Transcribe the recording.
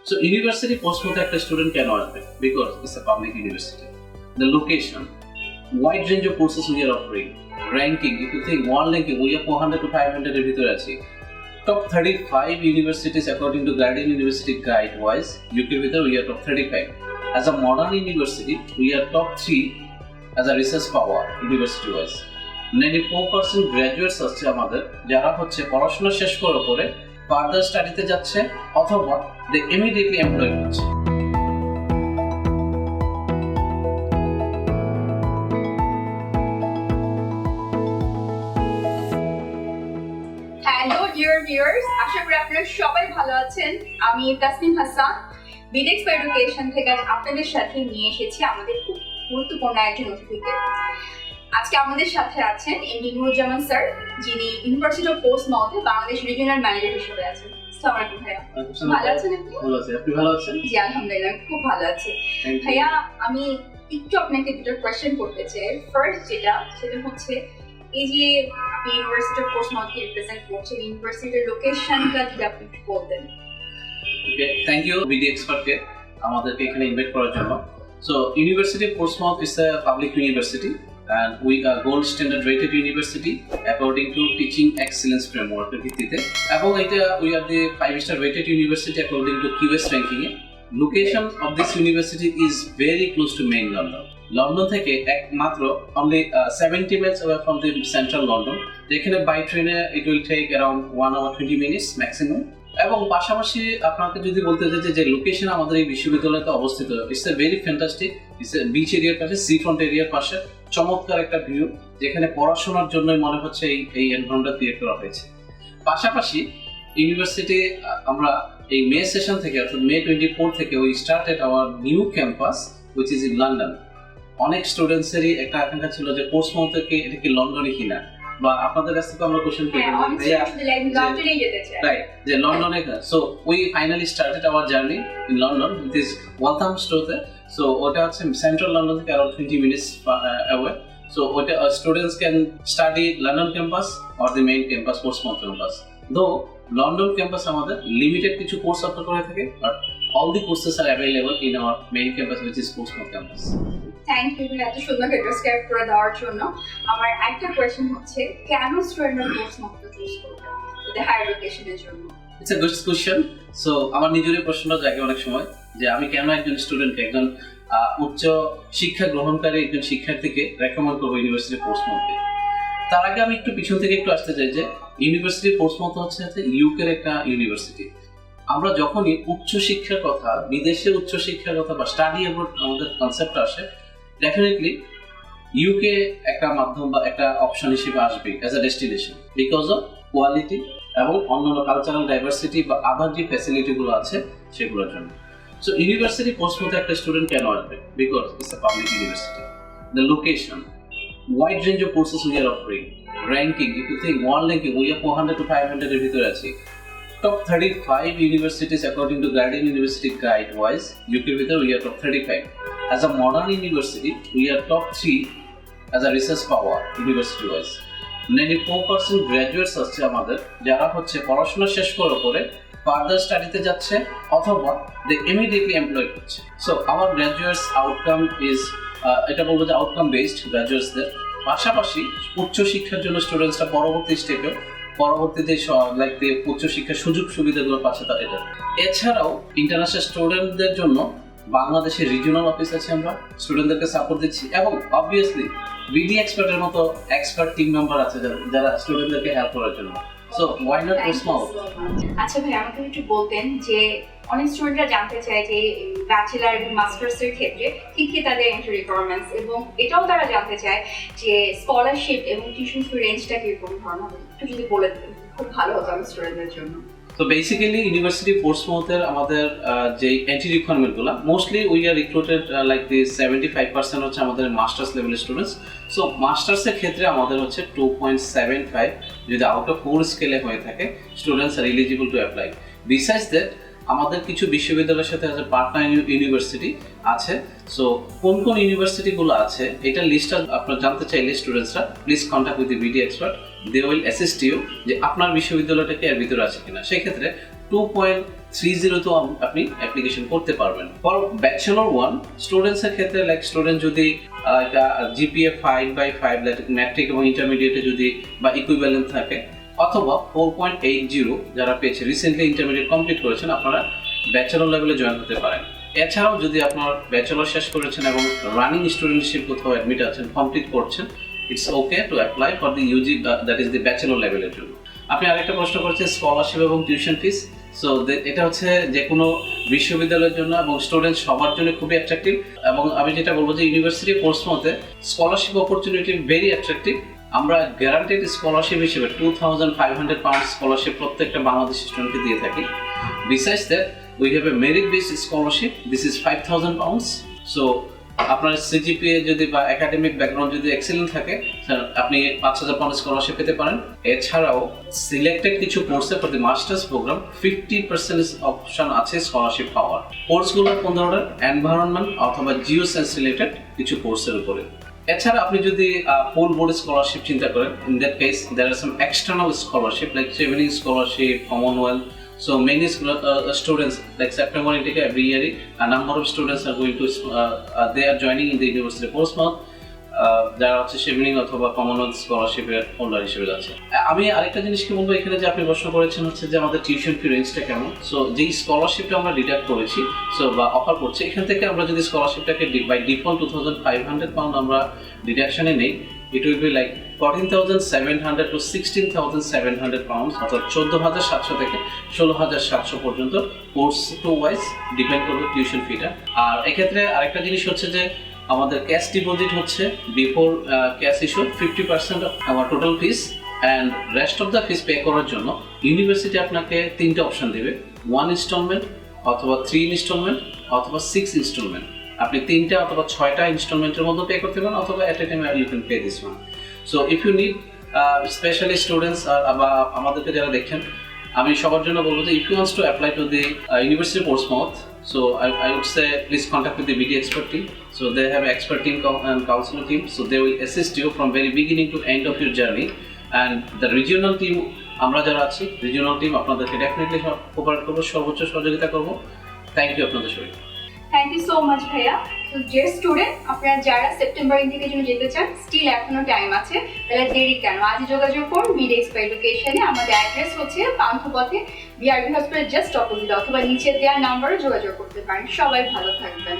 So university Portsmouth একটা student কেন আসবে? Because it's a public university. The location, wide range of courses we are offering, ranking, if you think one ranking, we are 400 to 500 এর ভিতরে আছি। Top 35 universities according to Guardian University Guide wise, UK ভিতরে we are top 35. As a modern university, we are top 3 as a research power university wise. 94% graduates আসছে আমাদের, যারা হচ্ছে পড়াশোনা শেষ করার পরে ফার্দার স্টাডিতে যাচ্ছে অথবা দে ইমিডিয়েটলি এমপ্লয়েড হচ্ছে। হ্যালো ডিয়ার ভিউয়ার্স, আশা করি আপনারা সবাই ভালো আছেন। আমি তাসনিম হাসান, বিডেক্স ফর এডুকেশন থেকে আজ আপনাদের সাথে নিয়ে এসেছি আমাদের খুব গুরুত্বপূর্ণ একজন অতিথিকে। আজকে আমাদের সাথে আছেন এমডি নুরুজ্জামান স্যার, যিনি ইউনিভার্সিটি অফ পোর্টসমাউথে বাংলাদেশ রিজিওনাল ম্যানেজার হিসেবে আছেন। আসসালামু আলাইকুম ভাইয়া। ভালো আছেন আপনি? ভালো আছি, আপনি ভালো আছেন? জি আলহামদুলিল্লাহ, খুব ভালো আছি। ভাইয়া, আমি একটু আপনাকে দুটো কোয়েশ্চেন করতে চাই। ফার্স্ট সেটা হচ্ছে এই যে আপনি ইউনিভার্সিটি অফ পোর্টসমাউথকে রিপ্রেজেন্ট করছেন, ইউনিভার্সিটির লোকেশনটা যদি আপনি একটু বলতেন। ওকে, থ্যাংক ইউ বিডি এক্সপার্টকে আমাদেরকে এখানে ইনভাইট করার জন্য। So university of Portsmouth is a public university and we are gold standard rated university according to teaching excellence framework এর ভিত্তিতে, এবং এটা we are the 5-star rated university according to QS ranking A. Location of this university is very close to main London. London থেকে একমাত্র only 70 miles away from the central London, যেখানে by train it will take around 1 hour 20 minutes maximum। এবং পাশাপাশি আপনাকে যদি বলতে চাই যে লোকেশন আমাদের এই বিশ্ববিদ্যালয়তে অবস্থিত, it's a very fantastic, it's a beach এরিয়ার পাশে, সি ফ্রন্ট এরিয়ার পাশে, চমৎকার একটা ভিউ, যেখানে পড়াশোনার জন্যই মনে হচ্ছে এই এনভায়রনমেন্টটা ক্রিয়েট করা হয়েছে। পাশাপাশি ইউনিভার্সিটি আমরা এই মে সেশন থেকে অর্থাৎ মে 24 থেকে we started our new campus which is in London. অনেক স্টুডেন্টসেরই একটা আকাঙ্ক্ষা ছিল যে পোর্টসমাউথ থেকে এটা কি লন্ডনে কিনা, বা আপনাদের কাছ থেকে আমরা কোশ্চেন পেয়েছি রাইট যে লন্ডনে। So we finally started our journey in London with is ওয়ালথামস্টোতে। সো ওটা হচ্ছে সেন্ট্রাল লন্ডন থেকে আরো 20 মিনিটস অ্যাওয়ে। সো ওটা students can study London campus or the main campus Portsmouth campus. Though London campus আমাদের limited কিছু course offer করে থাকে, but all the courses are available in our main campus which is Portsmouth campus. Thank you এত সুন্দর describe করে দেওয়ার জন্য। আমার একটা কোয়েশ্চেন হচ্ছে, কেন স্টুডেন্টরা পোর্টসমাউথকে চুজ করবে তাদের হায়ার এডুকেশনের জন্য? It's a good question. So আমার নিজেরই প্রশ্নটা জাগে অনেক সময় যে আমি কেন একজন স্টুডেন্টকে, একজন উচ্চ শিক্ষা গ্রহণকারী একজন শিক্ষার্থীকে রেকমেন্ড করবো ইউনিভার্সিটি পোর্টসমাউথকে। তার আগে আমি একটু পিছন থেকে একটু আসতে চাই যে ইউনিভার্সিটি পোর্টসমাউথ হচ্ছে ইউকের একটা ইউনিভার্সিটি। আমরা যখনই উচ্চ শিক্ষার কথা, বিদেশে উচ্চ শিক্ষার কথা বা স্টাডি অ্যাবাউট আমাদের কনসেপ্ট আসে, ডেফিনেটলি ইউকে একটা মাধ্যম বা একটা অপশন হিসেবে আসবে as a destination, because of quality এবং অন্যান্য কালচারাল ডাইভার্সিটি বা আদার যে ফ্যাসিলিটিগুলো আছে সেগুলোর জন্য। সো ইউনিভার্সিটি পোর্টসমাউথে একটা স্টুডেন্ট কেন আসবে? Because it's a public university. The location, wide range of courses we are offering, ranking, if you think one ranking, we are 400 to 500 এর ভিতরে আছি। Top 35 universities according to Guardian University Guide wise, UK ভিতরে we are top 35. As a modern university, we are top 3 as a research power university wise. 94% graduates আসছে আমাদের, যারা হচ্ছে পড়াশোনা শেষ করার পরে ফার্দার স্টাডিতে যাচ্ছে অথবা দে ইমিডিয়েটলি এমপ্লয়েড হচ্ছে। So our graduates outcome is, এটা বলবো যে আউটকাম বেসড গ্র্যাজুয়েটসদের। পাশাপাশি উচ্চ শিক্ষার জন্য স্টুডেন্টসরা পরবর্তী স্টেপে পরবর্তীতে লাইক উচ্চ শিক্ষার সুযোগ সুবিধাগুলো পাচ্ছে তার এটা। এছাড়াও ইন্টারন্যাশনাল স্টুডেন্টদের জন্য বাংলাদেশের রিজিওনাল অফিস আছে, আমরা স্টুডেন্টদেরকে সাপোর্ট দিচ্ছি, এবং অবভিয়াসলি বিডি এক্সপার্টের মতো এক্সপার্ট টিম মেম্বার আছে যারা স্টুডেন্টদেরকে হেল্প করার জন্য। So why not Portsmouth? আচ্ছা ভাই, আমাকে একটু বলতেন যে অনেক স্টুডেন্টরা জানতে চায় যে ব্যাচেলার এবং মাস্টার্সের ক্ষেত্রে কি কি তাদের এন্ট্রি রিকোয়ারমেন্টস, এবং এটাও তারা জানতে চায় যে স্কলারশিপ এবং টিউশন ফি রেঞ্জটা কিরকম ধরনের হবে, একটু যদি বলে দেন খুব ভালো হতো আমার স্টুডেন্টদের জন্য। তো বেসিক্যালি ইউনিভার্সিটি পোর্টসমাউথের আমাদের যে এন্ট্রি রিকোয়ারমেন্টগুলো, mostly we are recruited like the 75% হচ্ছে আমাদের মাস্টার্স লেভেলের স্টুডেন্টস। সো মাস্টার্সের ক্ষেত্রে আমাদের হচ্ছে 2.75 যদি আউট অফ 4 স্কেলে হয়ে থাকে, students are eligible to apply. Besides that আমাদের কিছু বিশ্ববিদ্যালয়ের সাথে পার্টনার ইউনিভার্সিটি আছে। সো কোন কোন ইউনিভার্সিটিগুলো আছে এটা লিস্টটা আপনারা জানতে চাইলে স্টুডেন্টসরা please contact with the BD expert, they will assist you যে আপনার বিশ্ববিদ্যালয়টাকে এর ভিতরে আছে কিনা। সেক্ষেত্রে 30 তো আপনি অ্যাপ্লিকেশন করতে পারবেন। ফর ব্যাচেলর 1 স্টুডেন্টস এর ক্ষেত্রে লাইক স্টুডেন্ট যদি জিপিএ 5/5 লাইক ম্যাট্রিক এবং ইন্টারমিডিয়েটে যদি বা ইকুইভ্যালেন্ট থাকে, অথবা 4.80 যারা পেয়েছে রিসেন্টলি ইন্টারমিডিয়েট কমপ্লিট করেছেন, আপনারা ব্যাচেলর লেভেলে জয়েন হতে পারেন। এছাড়াও যদি আপনার ব্যাচেলর শেষ করেছেন এবং রানিং স্টুডেন্টশিপ কোথাও অ্যাডমিট আছেন, কমপ্লিট করছেন, it's okay to apply for the UG that is the bachelor লেভেলের জন্য। আপনি আরেকটা প্রশ্ন করেছেন স্কলারশিপ এবং টিউশন ফিস। সো এটা হচ্ছে যে কোনো বিশ্ববিদ্যালয়ের জন্য এবং স্টুডেন্ট সবার জন্য খুবই অ্যাট্রাকটিভ, এবং আমি যেটা বলবো যে ইউনিভার্সিটি পোর্টসমাউথে স্কলারশিপ অপরচুনিটি ভেরি অ্যাট্রাকটিভ। আমরা গ্যারান্টেড স্কলারশিপ হিসেবে 2500 পাউন্ড স্কলারশিপ প্রত্যেকটা বাংলাদেশি স্টুডেন্টকে দিয়ে থাকি। Besides that we have a merit based scholarship, this is 5000 pounds. So আপনার সিজিপিএ যদি বা একাডেমিক ব্যাকগ্রাউন্ড যদি এক্সেলেন্ট থাকে, আপনি 5000 পাউন্ড স্কলারশিপ পেতে পারেন। এছাড়াও সিলেক্টেড কিছু কোর্সে ফর দি মাস্টার্স প্রোগ্রাম 50% অপশন আছে স্কলারশিপ পাওয়ার। কোর্সগুলোর কোন ধরনের এনভায়রনমেন্ট অথবা জিও সায়েন্স রিলেটেড কিছু কোর্সের উপরে। এছাড়া আপনি যদি ফুল বোর্ড স্কলারশিপ চিন্তা করেন, in that case there are some external scholarship like Chevening scholarship, Commonwealth. So many students, like September intake every year, a number of students are going to, they are joining in the University of Portsmouth. যারা হচ্ছে শেভিনিং অথবা Commonwealth স্কলারশিপের holder হিসেবে আছে। আমি আরেকটা জিনিস কি বলবো এখানে, যে আপনি প্রশ্ন করেছেন হচ্ছে যে আমাদের টিউশন ফি রেঞ্জটা কেমন। সো যেই স্কলারশিপটা আমরা ডিডাক্ট করেছি, সো বা অফার করছি, এখান থেকে আমরা যদি স্কলারশিপটাকে বাই ডিফল্ট 2500 পাউন্ড আমরা ডিডাকশনে নেই, it will be like 14,700 to 16,700 pounds, অর্থাৎ 14,700 থেকে 16,700 পর্যন্ত কোর্স টু ওয়াইজ ডিপেন্ড করবে টিউশন ফিটা। আর এক্ষেত্রে আরেকটা জিনিস হচ্ছে যে আমাদের ক্যাশ ডিপোজিট হচ্ছে বিফোর ক্যাশ ইস্যু 50% অফ আমার total fees, and rest of the fees pay করার জন্য ইউনিভার্সিটি আপনাকে 3টা অপশন দেবে, 1 ইনস্টলমেন্ট অথবা 3 ইনস্টলমেন্ট অথবা 6 ইনস্টলমেন্ট। আপনি 3টা অথবা 6টা ইনস্টলমেন্টের মধ্যে পে করতে পারেন, অথবা at a time you can pay this one. So if you need specially students বা আমাদেরকে যারা দেখছেন, আমি সবার জন্য বলবো যে if you wants to apply to the university Portsmouth, so I would say please contact with the BD expert team. So they have expert team and counselor team, so they will assist you from very beginning to end of your journey. And the regional team, আমরা যারা আছি regional team, আপনাদেরকে definitely cooperate করবো, সর্বোচ্চ সহযোগিতা করবো। Thank you আপনাদের সবাই। থ্যাংক ইউ সো মাচ ভাইয়া। তো ডিয়ার স্টুডেন্ট, আপনারা যারা সেপ্টেম্বর ইনটেকের জন্য যেতে চান, স্টিল এখনো টাইম আছে, তাহলে দেরি কেন, আজই যোগাযোগ করুন বিডি এক্সপার্ট এডুকেশনে। আমাদের অ্যাড্রেস হচ্ছে পান্থপথে, বিআরবি হসপিটাল জাস্ট অপোজিট, অথবা নিচে দেওয়া নাম্বারে যোগাযোগ করতে পারেন। সবাই ভালো থাকবেন।